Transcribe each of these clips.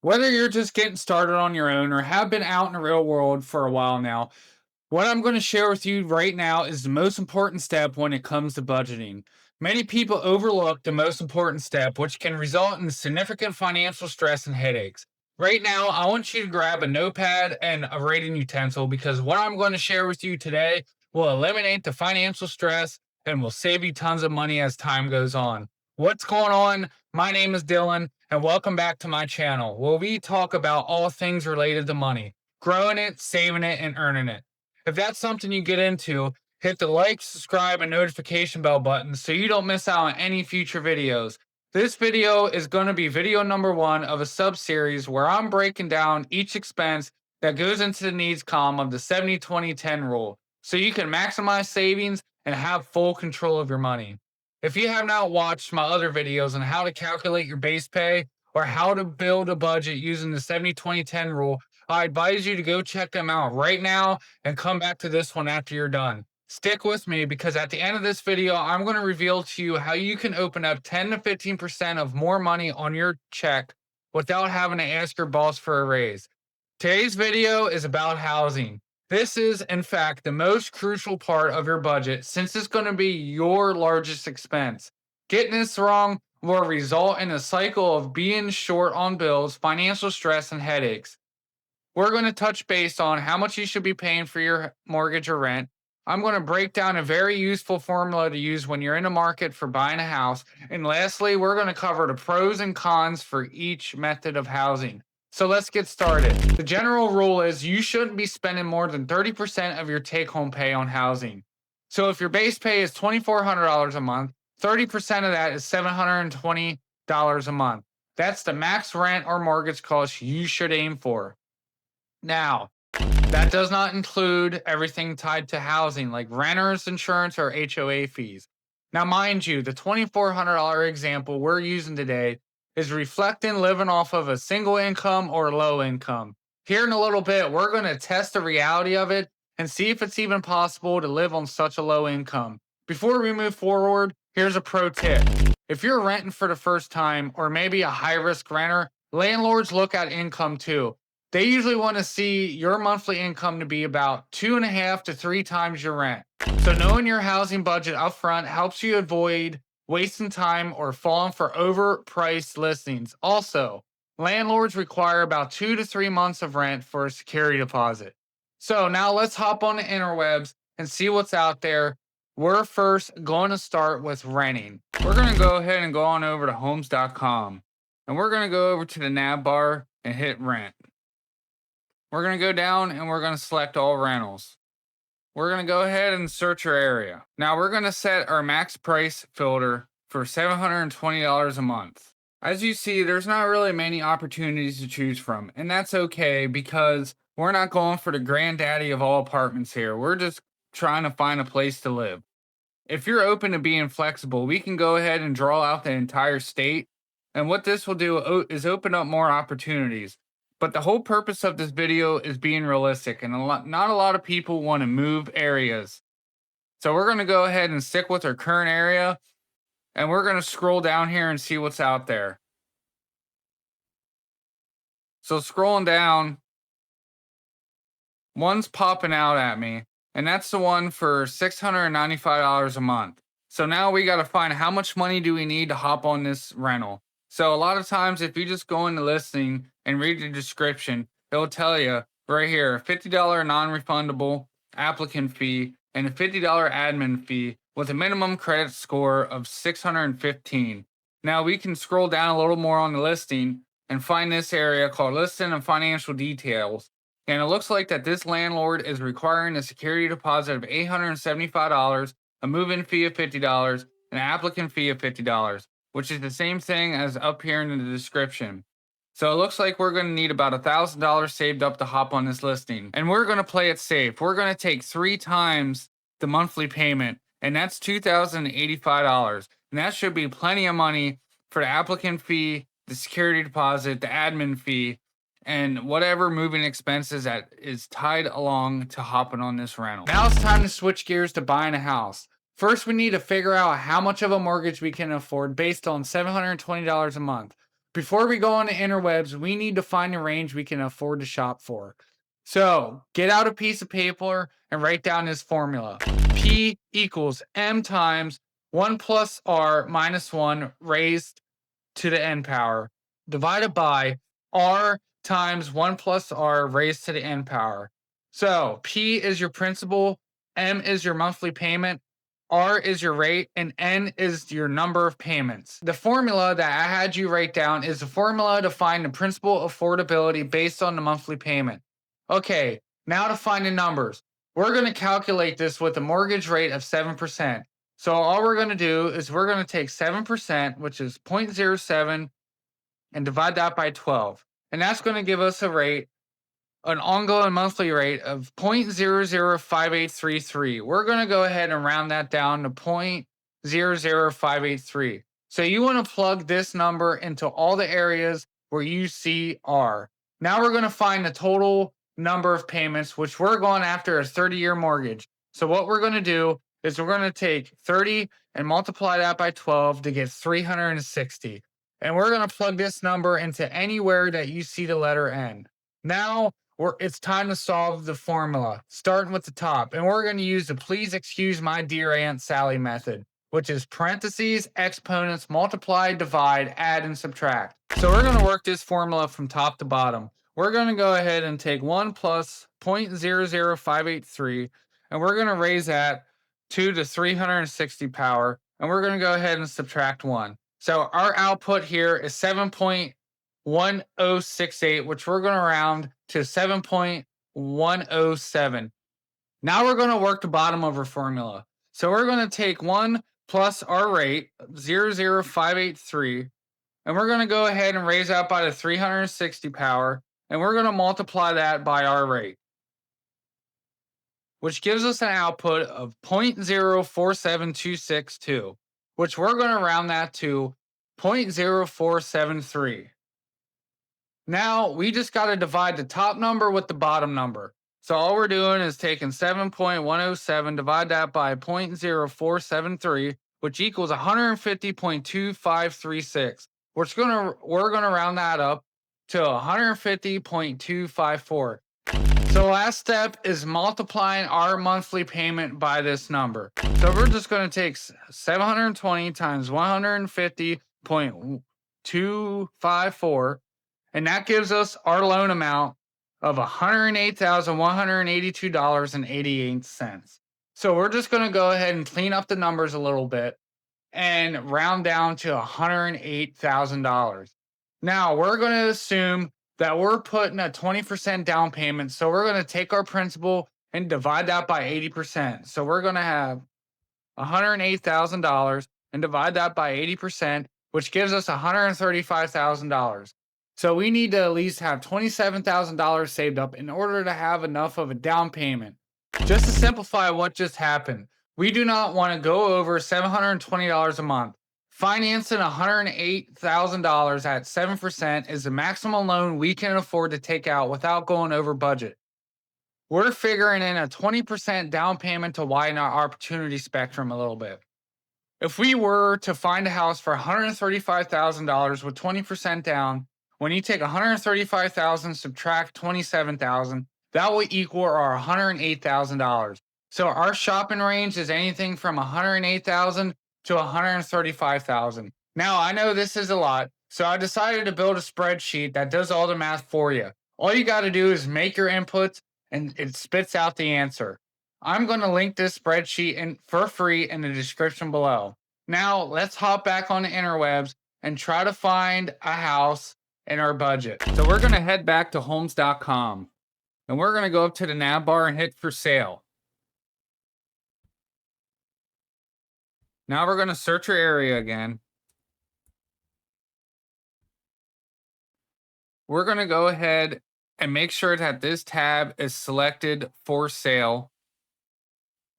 Whether you're just getting started on your own or have been out in the real world for a while now, what I'm going to share with you right now is the most important step when it comes to budgeting. Many people overlook the most important step, which can result in significant financial stress and headaches. Right now, I want you to grab a notepad and a writing utensil because what I'm going to share with you today will eliminate the financial stress and will save you tons of money as time goes on. What's going on? My name is Dylan, and welcome back to my channel where we talk about all things related to money, growing it, saving it, and earning it. If that's something you get into, hit the like, subscribe, and notification bell button so you don't miss out on any future videos. This video is going to be video number one of a sub series where I'm breaking down each expense that goes into the needs column of the 70-20-10 rule so you can maximize savings and have full control of your money. If you have not watched my other videos on how to calculate your base pay or how to build a budget using the 70-20-10 rule, I advise you to go check them out right now and come back to this one after you're done. Stick with me because at the end of this video, I'm going to reveal to you how you can open up 10 to 15% of more money on your check without having to ask your boss for a raise. Today's video is about housing. This is, in fact, the most crucial part of your budget since it's going to be your largest expense. Getting this wrong will result in a cycle of being short on bills, financial stress, and headaches. We're going to touch base on how much you should be paying for your mortgage or rent. I'm going to break down a very useful formula to use when you're in the market for buying a house. And lastly, we're going to cover the pros and cons for each method of housing. So let's get started. The general rule is you shouldn't be spending more than 30% of your take home pay on housing. So if your base pay is $2,400 a month, 30% of that is $720 a month. That's the max rent or mortgage cost you should aim for. Now, that does not include everything tied to housing like renter's insurance or HOA fees. Now, mind you, the $2,400 example we're using today is reflecting living off of a single income or low income. Here in a little bit, we're going to test the reality of it and see if it's even possible to live on such a low income. Before we move forward, here's a pro tip. If you're renting for the first time or maybe a high risk renter, landlords look at income too. They usually want to see your monthly income to be about 2.5 to 3 times your rent. So knowing your housing budget upfront helps you avoid wasting time or falling for overpriced listings. Also, landlords require about 2 to 3 months of rent for a security deposit. So now let's hop on the interwebs and see what's out there. We're first going to start with renting. We're going to go ahead and go on over to homes.com and we're going to go over to the nav bar and hit rent. We're going to go down and we're going to select all rentals. We're going to go ahead and search our area. Now we're going to set our max price filter for $720 a month. As you see, there's not really many opportunities to choose from, and that's okay because we're not going for the granddaddy of all apartments here. We're just trying to find a place to live. If you're open to being flexible, we can go ahead and draw out the entire state. And what this will do is open up more opportunities. But the whole purpose of this video is being realistic, and not a lot of people want to move areas. So we're going to go ahead and stick with our current area, and we're going to scroll down here and see what's out there. So scrolling down, one's popping out at me, and that's the one for $695 a month. So now we got to find how much money do we need to hop on this rental. So a lot of times, if you just go into listing and read the description, it'll tell you right here, $50 non-refundable applicant fee and a $50 admin fee with a minimum credit score of 615. Now we can scroll down a little more on the listing and find this area called listing and financial details. And it looks like that this landlord is requiring a security deposit of $875, a move-in fee of $50, an applicant fee of $50. Which is the same thing as up here in the description. So it looks like we're going to need about $1,000 saved up to hop on this listing. And we're going to play it safe. We're going to take 3 times the monthly payment, and that's $2,085. And that should be plenty of money for the applicant fee, the security deposit, the admin fee, and whatever moving expenses that is tied along to hopping on this rental. Now it's time to switch gears to buying a house. First, we need to figure out how much of a mortgage we can afford based on $720 a month. before we go on the interwebs, we need to find a range we can afford to shop for. So get out a piece of paper and write down this formula. P equals M times 1 plus R minus 1 raised to the n power divided by R times 1 plus R raised to the n power. So P is your principal, M is your monthly payment, R is your rate, and N is your number of payments. The formula that I had you write down is the formula to find the principal affordability based on the monthly payment. Okay, now to find the numbers. We're going to calculate this with a mortgage rate of 7%. So all we're going to do is we're going to take 7%, which is 0.07, and divide that by 12. And that's going to give us a rate, an ongoing monthly rate of 0.005833. We're going to go ahead and round that down to 0.00583. So you want to plug this number into all the areas where you see R. Now we're going to find the total number of payments, which we're going after a 30-year mortgage. So what we're going to do is we're going to take 30 and multiply that by 12 to get 360. And we're going to plug this number into anywhere that you see the letter N. Now it's time to solve the formula, starting with the top. And we're going to use the please excuse my dear Aunt Sally method, which is parentheses, exponents, multiply, divide, add, and subtract. So we're going to work this formula from top to bottom. We're going to go ahead and take 1 plus 0.00583, and we're going to raise that to the 360 power, and we're going to go ahead and subtract 1. So our output here is 7.1068, which we're going to round to 7.107. Now we're going to work the bottom of our formula. So we're going to take 1 plus our rate, 0.00583, and we're going to go ahead and raise that by the 360 power, and we're going to multiply that by our rate, which gives us an output of 0.047262, which we're going to round that to 0.0473. Now we just got to divide the top number with the bottom number. So all we're doing is taking 7.107, divide that by 0.0473, which equals 150.2536. We're gonna round that up to 150.254. So last step is multiplying our monthly payment by this number. So we're just going to take 720 times 150.254, and that gives us our loan amount of $108,182.88. So we're just going to go ahead and clean up the numbers a little bit and round down to $108,000. Now we're going to assume that we're putting a 20% down payment. So we're going to take our principal and divide that by 80%. So we're going to have $108,000 and divide that by 80%, which gives us $135,000. So we need to at least have $27,000 saved up in order to have enough of a down payment. Just to simplify what just happened, we do not want to go over $720 a month. Financing $108,000 at 7% is the maximum loan we can afford to take out without going over budget. We're figuring in a 20% down payment to widen our opportunity spectrum a little bit. If we were to find a house for $135,000 with 20% down, when you take $135,000, subtract $27,000, that will equal our $108,000. So our shopping range is anything from $108,000 to $135,000. Now, I know this is a lot, so I decided to build a spreadsheet that does all the math for you. All you got to do is make your inputs, and it spits out the answer. I'm going to link this spreadsheet for free in the description below. Now, let's hop back on the interwebs and try to find a house in our budget. So we're going to head back to homes.com, and we're going to go up to the nav bar and hit for sale. Now we're going to search our area again. We're going to go ahead and make sure that this tab is selected for sale.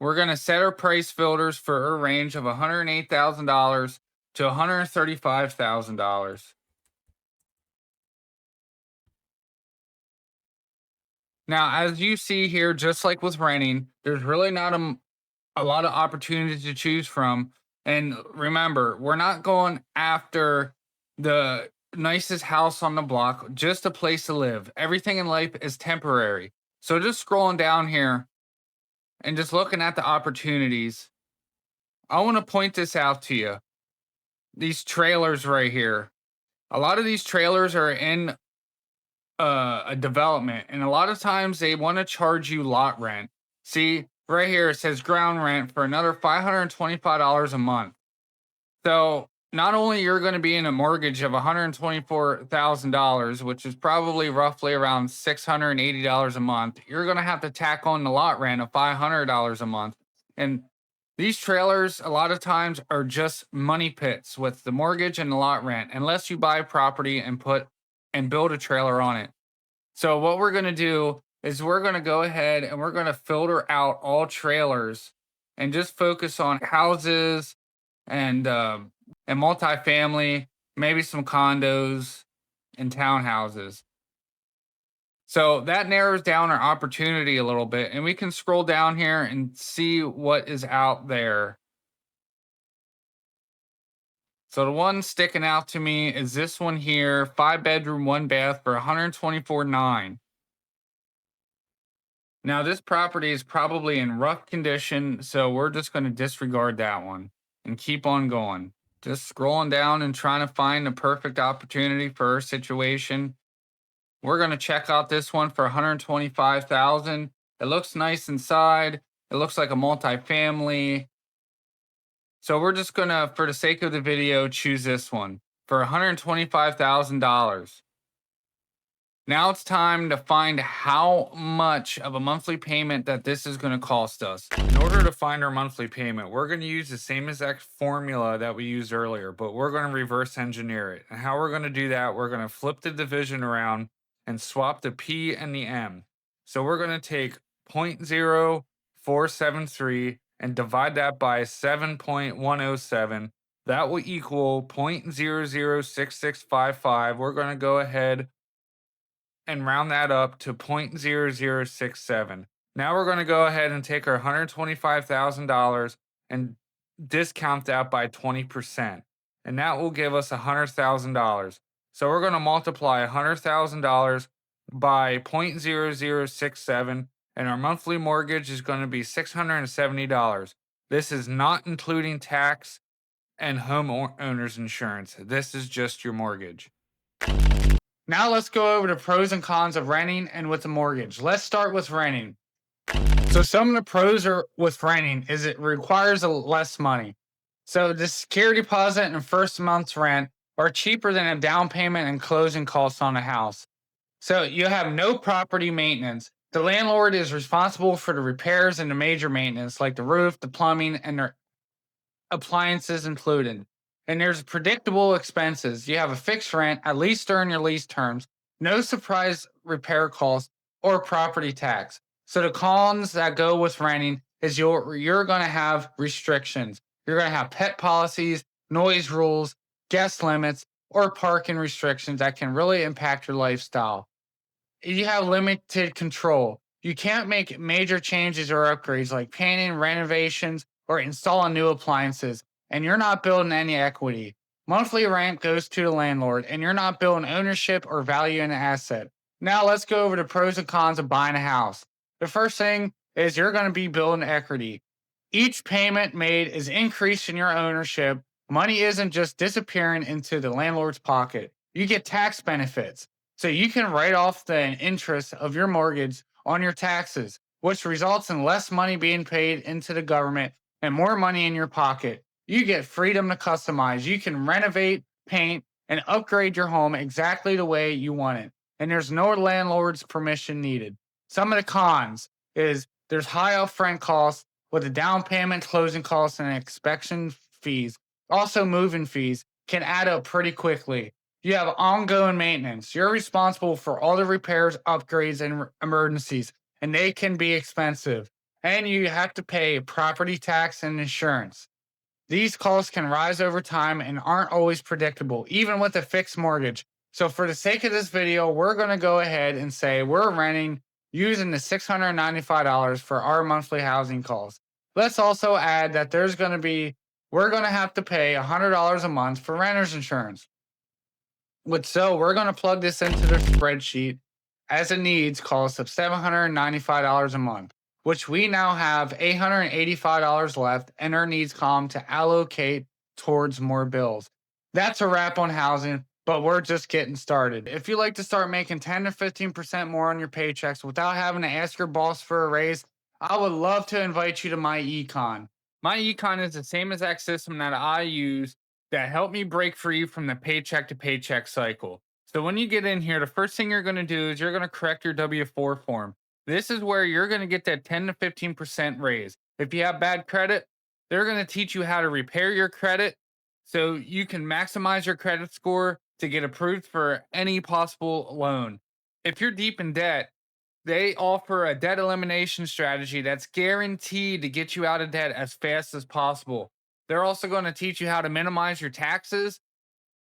We're going to set our price filters for a range of $108,000 to $135,000. Now, as you see here, just like with renting, there's really not a lot of opportunities to choose from. And remember, we're not going after the nicest house on the block, just a place to live. Everything in life is temporary. So just scrolling down here and just looking at the opportunities, I want to point this out to you. These trailers right here. A lot of these trailers are in a development, and a lot of times they want to charge you lot rent. See, right here it says ground rent for another $525 a month. So not only you're going to be in a mortgage of $124,000, which is probably roughly around $680 a month, you're going to have to tack on the lot rent of $500 a month. And these trailers, a lot of times, are just money pits with the mortgage and the lot rent, unless you buy property and put and build a trailer on it. So what we're going to do is we're going to go ahead and we're going to filter out all trailers and just focus on houses and multifamily, maybe some condos and townhouses. So that narrows down our opportunity a little bit, and we can scroll down here and see what is out there. So the one sticking out to me is this one here, 5 bedroom, 1 bath for 124.9. Now this property is probably in rough condition, so we're just going to disregard that one and keep on going. Just scrolling down and trying to find the perfect opportunity for our situation. We're going to check out this one for 125,000. It looks nice inside. It looks like a multifamily. So we're just going to, for the sake of the video, choose this one for $125,000. Now it's time to find how much of a monthly payment that this is going to cost us. In order to find our monthly payment, we're going to use the same exact formula that we used earlier, but we're going to reverse engineer it. And how we're going to do that, we're going to flip the division around and swap the P and the M. So we're going to take 0.0473 and divide that by 7.107. That will equal 0.006655. We're going to go ahead and round that up to 0.0067. Now we're going to go ahead and take our $125,000 and discount that by 20. And that will give us $100,000. So we're going to multiply $100,000 by 0.0067, and our monthly mortgage is going to be $670. This is not including tax and homeowner's insurance. This is just your mortgage. Now let's go over the pros and cons of renting and with a mortgage. Let's start with renting. So some of the pros are with renting is it requires less money. So the security deposit and first month's rent are cheaper than a down payment and closing costs on a house. So you have no property maintenance. The landlord is responsible for the repairs and the major maintenance like the roof, the plumbing, and their appliances included. And there's predictable expenses. You have a fixed rent, at least during your lease terms, no surprise repair costs or property tax. So the cons that go with renting is you're going to have restrictions. You're going to have pet policies, noise rules, guest limits, or parking restrictions that can really impact your lifestyle. You have limited control. You can't make major changes or upgrades like painting, renovations, or installing new appliances, and you're not building any equity. Monthly rent goes to the landlord, and you're not building ownership or value in an asset. Now let's go over the pros and cons of buying a house. The first thing is you're going to be building equity. Each payment made is increasing your ownership. Money isn't just disappearing into the landlord's pocket. You get tax benefits. So you can write off the interest of your mortgage on your taxes, which results in less money being paid into the government and more money in your pocket. You get freedom to customize. You can renovate, paint, and upgrade your home exactly the way you want it. And there's no landlord's permission needed. Some of the cons is there's high upfront costs with the down payment, closing costs, and inspection fees. Also, moving fees can add up pretty quickly. You have ongoing maintenance. You're responsible for all the repairs, upgrades, and emergencies, and they can be expensive. And you have to pay property tax and insurance. These costs can rise over time and aren't always predictable, even with a fixed mortgage. So for the sake of this video, we're going to go ahead and say we're renting using the $695 for our monthly housing costs. Let's also add that we're going to have to pay $100 a month for renter's insurance. We're going to plug this into the spreadsheet as a needs cost of $795 a month, which we now have $885 left in our needs column to allocate towards more bills. That's a wrap on housing, but we're just getting started. If you like to start making 10 to 15% more on your paychecks without having to ask your boss for a raise, I would love to invite you to my econ. My econ is the same exact system that I use that helped me break free from the paycheck to paycheck cycle. So when you get in here, the first thing you're going to do is you're going to correct your W-4 form. This is where you're going to get that 10 to 15% raise. If you have bad credit, they're going to teach you how to repair your credit so you can maximize your credit score to get approved for any possible loan. If you're deep in debt, they offer a debt elimination strategy that's guaranteed to get you out of debt as fast as possible. They're also going to teach you how to minimize your taxes.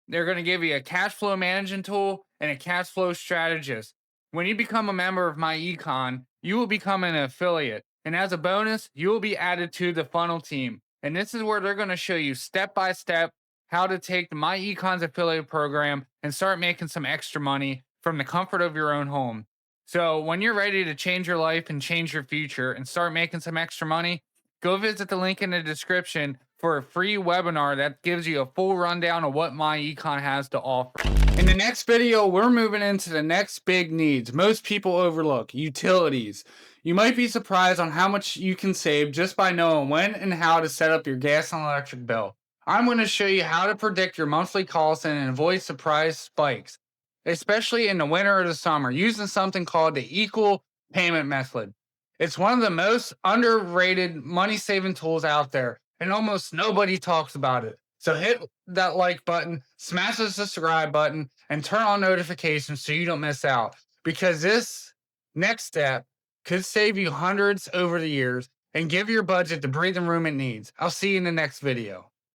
They're going to give you a cash flow management tool and a cash flow strategist. When you become a member of my econ, you will become an affiliate. And as a bonus, you will be added to the funnel team. And this is where they're going to show you step by step how to take my econ's affiliate program and start making some extra money from the comfort of your own home. So when you're ready to change your life and change your future and start making some extra money, go visit the link in the description for a free webinar that gives you a full rundown of what my econ has to offer. In the next video, we're moving into the next big needs most people overlook: utilities. You might be surprised on how much you can save just by knowing when and how to set up your gas and electric bill. I'm going to show you how to predict your monthly costs and avoid surprise spikes, especially in the winter or the summer, using something called the equal payment method. It's one of the most underrated money saving tools out there, and almost nobody talks about it. So hit that like button, smash the subscribe button, and turn on notifications so you don't miss out. Because this next step could save you hundreds over the years and give your budget the breathing room it needs. I'll see you in the next video.